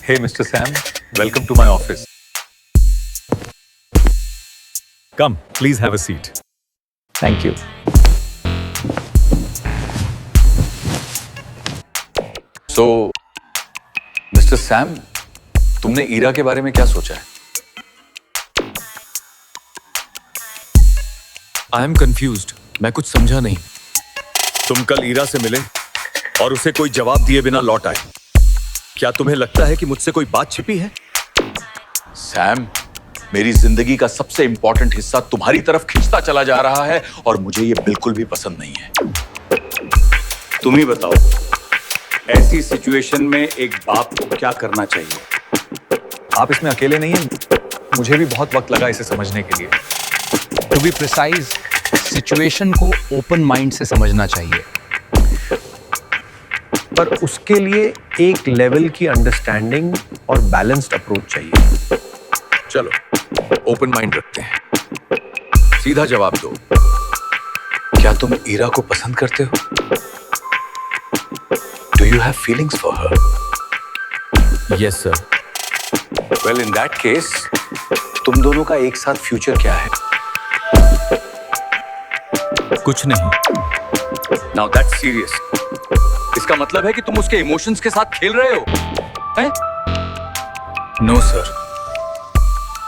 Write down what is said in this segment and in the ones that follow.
Hey, Mr. Sam, welcome to my office. Come, please have a seat. Thank you. So, Mr. Sam, तुमने ईरा के बारे में क्या सोचा है? I am confused. मैं कुछ समझा नहीं। तुम कल ईरा से मिले और उसे कोई जवाब दिए बिना लौट आए। क्या तुम्हें लगता है कि मुझसे कोई बात छिपी है? सैम, मेरी जिंदगी का सबसे इंपॉर्टेंट हिस्सा तुम्हारी तरफ खिंचता चला जा रहा है और मुझे ये बिल्कुल भी पसंद नहीं है। तुम ही बताओ, ऐसी सिचुएशन में एक बाप को क्या करना चाहिए? आप इसमें अकेले नहीं हैं। मुझे भी बहुत वक्त लगा इसे समझने के लिए। टू बी प्रिसाइज, सिचुएशन को ओपन माइंड से समझना चाहिए, पर उसके लिए एक लेवल की अंडरस्टैंडिंग और बैलेंस्ड अप्रोच चाहिए। चलो, ओपन माइंड रखते हैं। सीधा जवाब दो। क्या तुम ईरा को पसंद करते हो? Do you have feelings for her? Yes sir. Well, in that case, तुम दोनों का एक साथ फ्यूचर क्या है? कुछ नहीं। Now that's serious. इसका मतलब है कि तुम उसके इमोशंस के साथ खेल रहे हो, हैं? नो सर,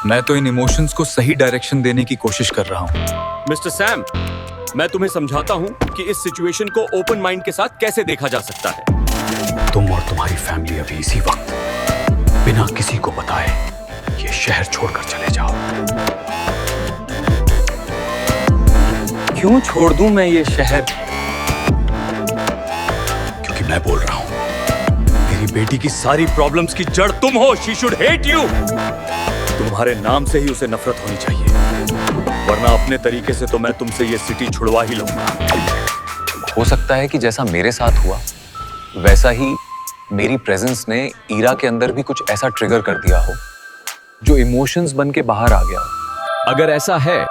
मैं तो इन इमोशंस को सही डायरेक्शन देने की कोशिश कर रहा हूँ। मिस्टर सैम, मैं तुम्हें समझाता हूँ कि इस सिचुएशन को ओपन माइंड के साथ कैसे देखा जा सकता है। तुम और तुम्हारी फैमिली अभी इसी वक्त बिना किसी को बताए ये शहर छोड़कर चले जाओ। क्यों छोड़ दूं मैं ये शहर? क्योंकि मैं बोल रहा हूं, मेरी बेटी की सारी प्रॉब्लम्स की जड़ तुम हो। She should hate you. तुम्हारे नाम से ही उसे नफरत होनी चाहिए, वरना अपने तरीके से तो मैं तुमसे ये सिटी छुड़वा ही लूंगा। हो सकता है कि जैसा मेरे साथ हुआ वैसा ही मेरी प्रेजेंस ने ईरा के अंदर भी कुछ ऐसा ट्रिगर कर दिया हो जो इमोशंस बन के बाहर आ गया हो। अगर ऐसा है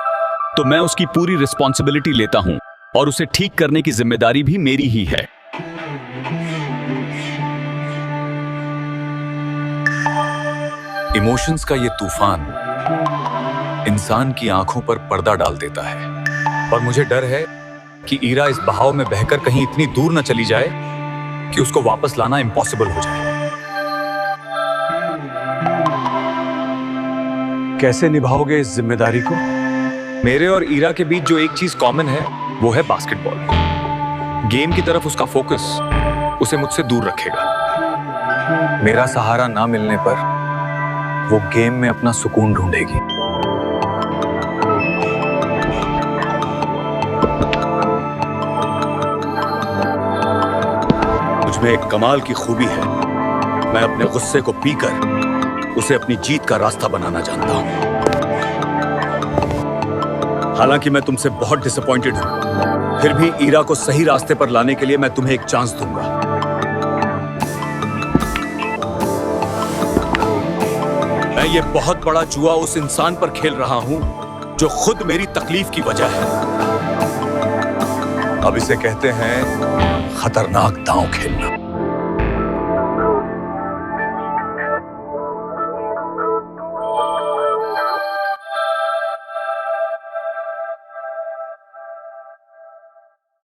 तो मैं उसकी पूरी रिस्पॉन्सिबिलिटी लेता हूं और उसे ठीक करने की जिम्मेदारी भी मेरी ही है। इमोशंस का ये तूफान इंसान की आंखों पर पर्दा डाल देता है और मुझे डर है कि ईरा इस बहाव में बहकर कहीं इतनी दूर न चली जाए कि उसको वापस लाना इम्पॉसिबल हो जाए। कैसे निभाओगे इस जिम्मेदारी को? मेरे और ईरा के बीच जो एक चीज कॉमन है वो है बास्केटबॉल। गेम की तरफ उसका फोकस उसे मुझसे दूर रखेगा। मेरा सहारा ना मिलने पर वो गेम में अपना सुकून ढूंढेगी। मुझमें एक कमाल की खूबी है। मैं अपने गुस्से को पीकर उसे अपनी जीत का रास्ता बनाना जानता हूं। हालांकि मैं तुमसे बहुत डिसअपॉइंटेड हूं, फिर भी ईरा को सही रास्ते पर लाने के लिए मैं तुम्हें एक चांस दूंगा। मैं ये बहुत बड़ा जुआ उस इंसान पर खेल रहा हूं जो खुद मेरी तकलीफ की वजह है। अब इसे कहते हैं खतरनाक दांव खेलना।